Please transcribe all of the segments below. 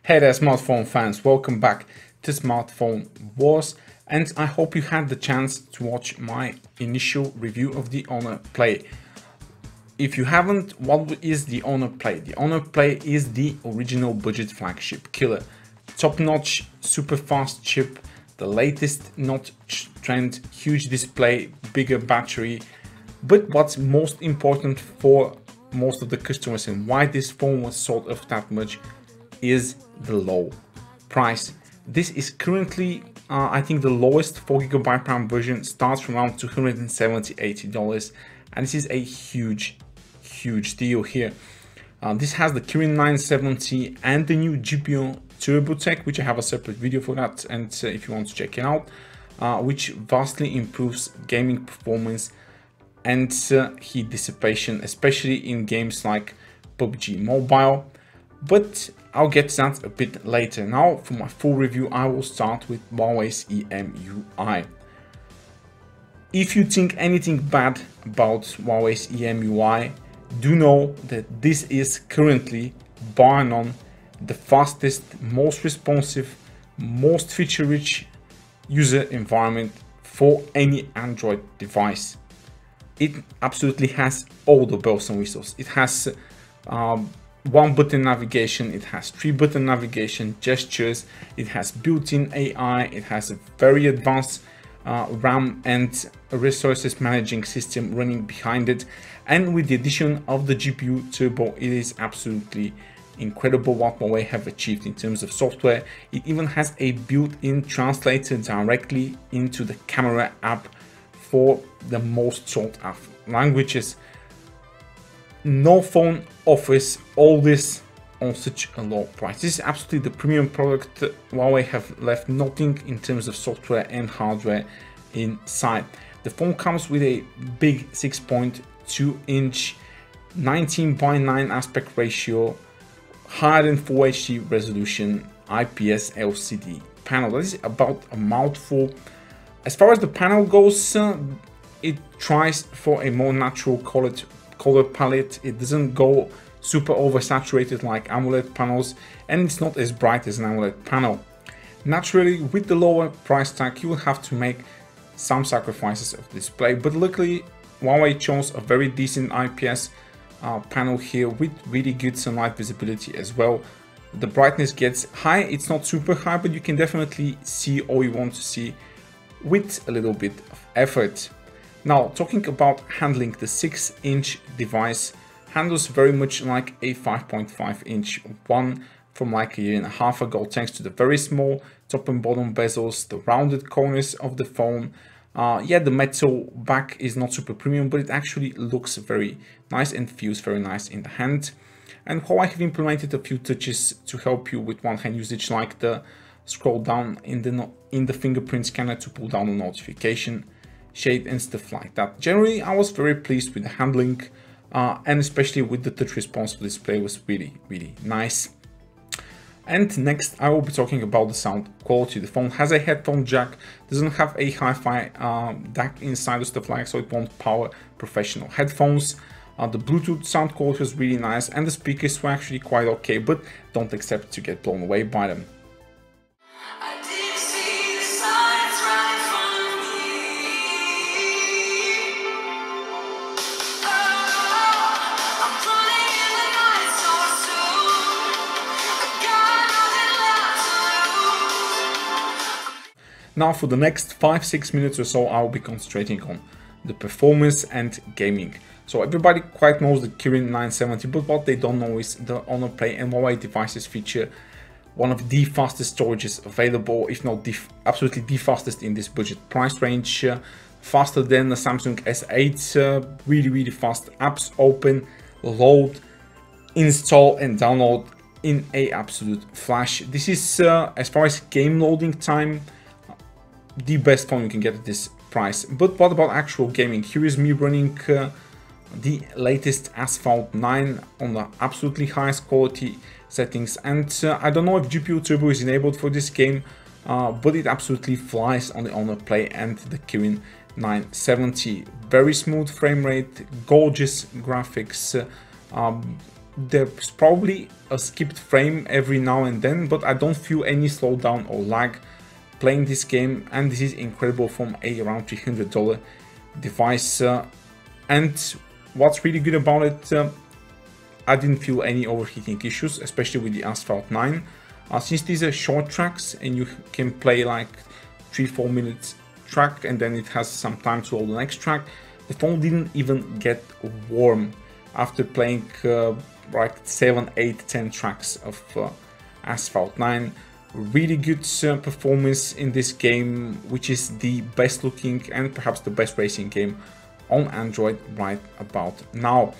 Hey there smartphone fans, welcome back to Smartphone Wars, and I hope you had the chance to watch my initial review of the Honor Play. If you haven't, what is the Honor Play? The Honor Play is the original budget flagship killer. Top-notch, super fast chip, the latest notch trend, huge display, bigger battery. But what's most important for most of the customers and why this phone was sold off that much is the low price. This is currently I think the lowest 4GB RAM version starts from around $270–$80, and this is a huge deal here. This has the Kirin 970 and the new GPU Turbo Tech, which I have a separate video for that, and if you want to check it out, which vastly improves gaming performance and heat dissipation, especially in games like PUBG Mobile. But I'll get to that a bit later. Now, for my full review, I will start with Huawei's EMUI. If you think anything bad about Huawei's EMUI, do know that this is currently, bar none, the fastest, most responsive, most feature-rich user environment for any Android device. It absolutely has all the bells and whistles. It has one button navigation, it has 3-button navigation, gestures, it has built-in AI, it has a very advanced RAM and resources managing system running behind it, and with the addition of the GPU Turbo, it is absolutely incredible what Huawei have achieved in terms of software. It even has a built-in translator directly into the camera app for the most sought after languages. No phone offers all this on such a low price. This is absolutely the premium product. Huawei have left nothing in terms of software and hardware inside. The phone comes with a big 6.2-inch 19:9 aspect ratio, higher than Full HD resolution IPS LCD panel. That is about a mouthful. As far as the panel goes, it tries for a more natural color palette. It doesn't go super oversaturated like AMOLED panels, and it's not as bright as an AMOLED panel. Naturally, with the lower price tag, you will have to make some sacrifices of display, but luckily Huawei chose a very decent IPS panel here with really good sunlight visibility as well. The brightness gets high, it's not super high, but you can definitely see all you want to see with a little bit of effort. Now, talking about handling, the 6-inch device handles very much like a 5.5-inch one from like a year and a half ago, thanks to the very small top and bottom bezels, the rounded corners of the phone. Yeah, the metal back is not super premium, but it actually looks very nice and feels very nice in the hand. And Huawei have implemented a few touches to help you with one-hand usage, like the scroll down in the fingerprint scanner to pull down a notification shade and stuff like that. Generally, I was very pleased with the handling, and especially with the touch responsive display was really nice. And next, I will be talking about the sound quality. The phone has a headphone jack, doesn't have a hi-fi DAC inside or stuff like that, so it won't power professional headphones. The Bluetooth sound quality was really nice, and the speakers were actually quite okay, but don't expect to get blown away by them. Now for the next 5–6 minutes or so, I'll be concentrating on the performance and gaming. So everybody quite knows the Kirin 970, but what they don't know is the Honor Play and Huawei devices feature one of the fastest storages available, if not absolutely the fastest in this budget price range. Faster than the Samsung S8, really fast. Apps open, load, install and download in a absolute flash. This is, as far as game loading time, the best phone you can get at this price. But what about actual gaming? Here is me running the latest Asphalt 9 on the absolutely highest quality settings, and I don't know if GPU Turbo is enabled for this game, but it absolutely flies on the Honor Play and the Kirin 970. Very smooth frame rate, gorgeous graphics, there's probably a skipped frame every now and then, but I don't feel any slowdown or lag playing this game, and this is incredible from a around $300 device. And what's really good about it, I didn't feel any overheating issues, especially with the Asphalt 9. Since these are short tracks and you can play like 3-4 minutes track and then it has some time to hold the next track, the phone didn't even get warm after playing like 7, 8, 10 tracks of Asphalt 9. Really good performance in this game, which is the best looking and perhaps the best racing game on Android right about now.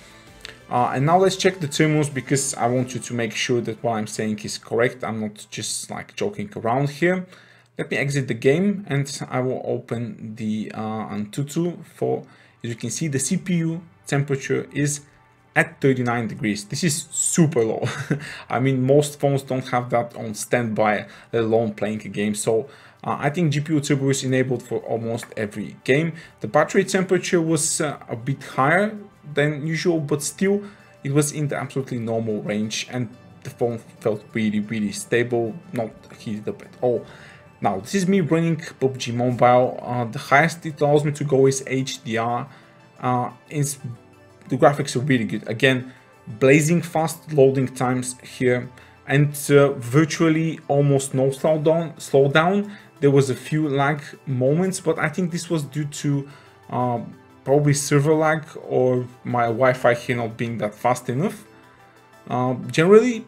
And now let's check the terminals, because I want you to make sure that what I'm saying is correct. I'm not just like joking around here. Let me exit the game and I will open the Antutu. As you can see, the CPU temperature is at 39 degrees. This is super low. I mean, most phones don't have that on standby, let alone playing a game. So I think GPU turbo is enabled for almost every game. The battery temperature was a bit higher than usual, but still it was in the absolutely normal range, and the phone felt really stable, not heated up at all. Now this is me running PUBG Mobile. The highest it allows me to go is HDR. The graphics are really good. Again, blazing fast loading times here, and virtually almost no slowdown. There was a few lag moments, but I think this was due to probably server lag or my Wi-Fi here not being that fast enough. Generally,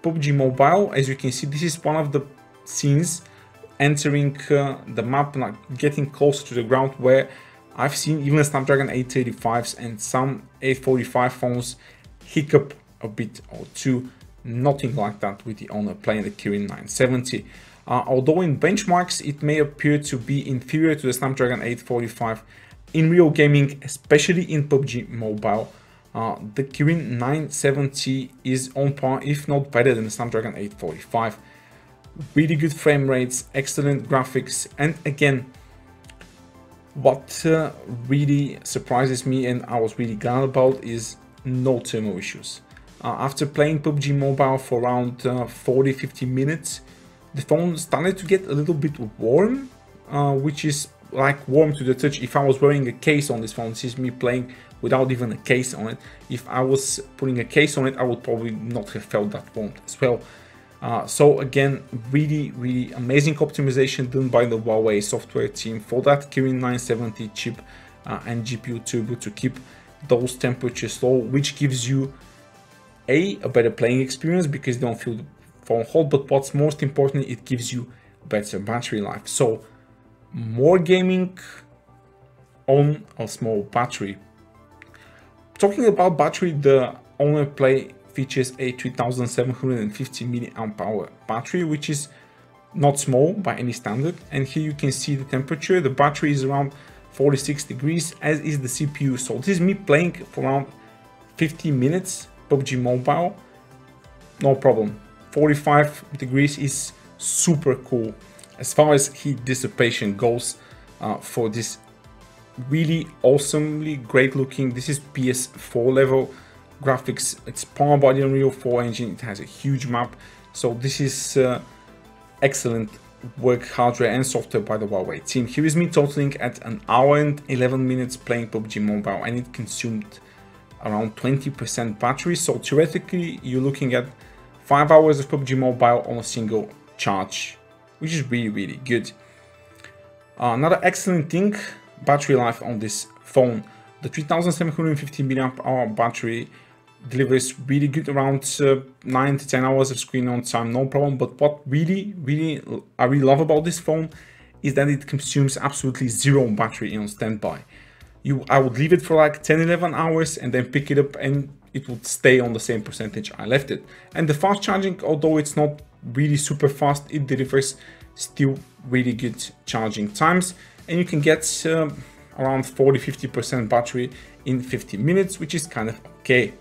PUBG Mobile, as you can see, this is one of the scenes entering the map, like getting closer to the ground, where I've seen even Snapdragon 835s and some 845 phones hiccup a bit or two. Nothing like that with the Honor playing the Kirin 970. Although in benchmarks it may appear to be inferior to the Snapdragon 845, in real gaming, especially in PUBG Mobile, the Kirin 970 is on par, if not better than the Snapdragon 845. Really good frame rates, excellent graphics, and again, what really surprises me and I was really glad about is no thermal issues. After playing PUBG Mobile for around 40-50 minutes, the phone started to get a little bit warm, which is like warm to the touch. If I was wearing a case on this phone, this is me playing without even a case on it. If I was putting a case on it, I would probably not have felt that warmth as well. So again, really amazing optimization done by the Huawei software team for that Kirin 970 chip and GPU turbo to keep those temperatures low, which gives you a better playing experience because you don't feel the phone hot, but what's most important, it gives you better battery life. So more gaming on a small battery. Talking about battery, the Honor Play features a 3750 mAh battery, which is not small by any standard. And here you can see the temperature. The battery is around 46 degrees, as is the CPU. So this is me playing for around 50 minutes PUBG Mobile, no problem. 45 degrees is super cool as far as heat dissipation goes for this really awesomely great looking. This is PS4 level graphics. It's powered by the Unreal 4 engine. It has a huge map, so this is excellent work hardware and software by the Huawei team. Here is me totaling at 1 hour and 11 minutes playing PUBG Mobile, and it consumed around 20% battery. So theoretically you're looking at 5 hours of PUBG Mobile on a single charge, which is really good. Another excellent thing, battery life on this phone. The 3750 mAh battery delivers really good, around 9 to 10 hours of screen on time, no problem. But what I really love about this phone is that it consumes absolutely zero battery on standby. I would leave it for like 10-11 hours and then pick it up and it would stay on the same percentage I left it. And the fast charging, although it's not really super fast, it delivers still really good charging times, and you can get around 40-50% battery in 50 minutes, which is kind of okay.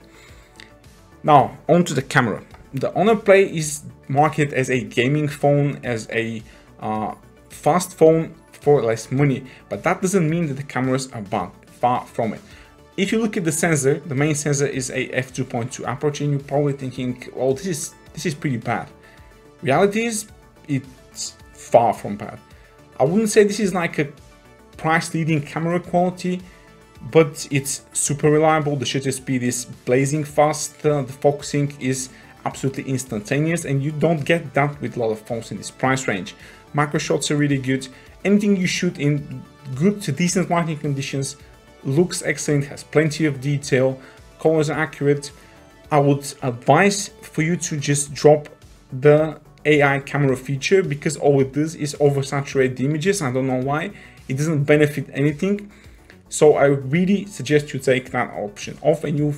Now onto the camera. The Honor Play is marketed as a gaming phone, as a fast phone for less money, but that doesn't mean that the cameras are bad. Far from it. If you look at the sensor, the main sensor is a f2.2 aperture, and you're probably thinking, well, this is pretty bad. Reality is, it's far from bad. I wouldn't say this is like a price-leading camera quality, but it's super reliable. The shutter speed is blazing fast, the focusing is absolutely instantaneous, and you don't get that with a lot of phones in this price range. Macro shots are really good. Anything you shoot in good to decent lighting conditions looks excellent, has plenty of detail, colors are accurate. I would advise for you to just drop the AI camera feature, because all it does is oversaturate the images. I don't know why. It doesn't benefit anything. So I really suggest you take that option off, and you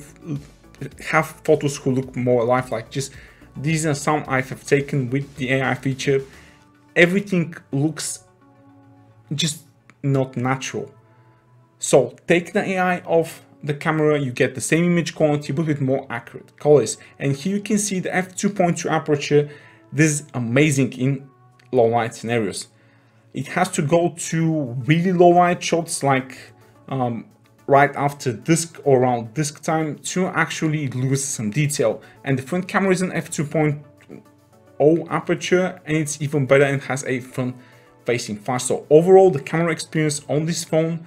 have photos who look more lifelike. Just these are some I have taken with the AI feature. Everything looks just not natural. So take the AI off the camera, you get the same image quality but with more accurate colors. And here you can see the f2.2 aperture. This is amazing in low light scenarios. It has to go to really low light shots, like right after dusk or around dusk time, to actually lose some detail. And the front camera is an f2.0 aperture, and it's even better and has a front facing flash. So overall, the camera experience on this phone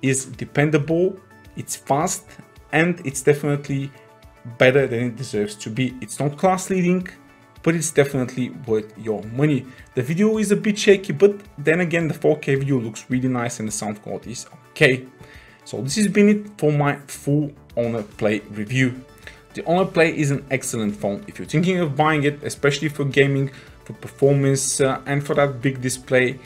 is dependable, it's fast, and it's definitely better than it deserves to be. It's not class leading, but it's definitely worth your money. The video is a bit shaky, but then again, the 4K video looks really nice and the sound quality is okay. So this has been it for my full Honor Play review. The Honor Play is an excellent phone. If you're thinking of buying it, especially for gaming, for performance, and for that big display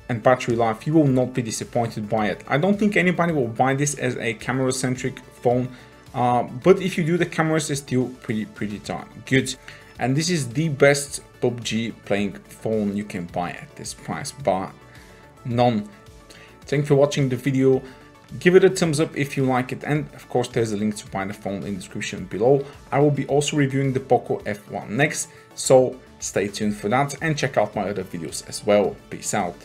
and battery life, you will not be disappointed by it. I don't think anybody will buy this as a camera-centric phone, but if you do, the cameras are still pretty darn good. And this is the best PUBG playing phone you can buy at this price, bar none. Thanks for watching the video. Give it a thumbs up if you like it, and of course there's a link to buy the phone in the description below. I will be also reviewing the Poco F1 next, so stay tuned for that and check out my other videos as well. Peace out.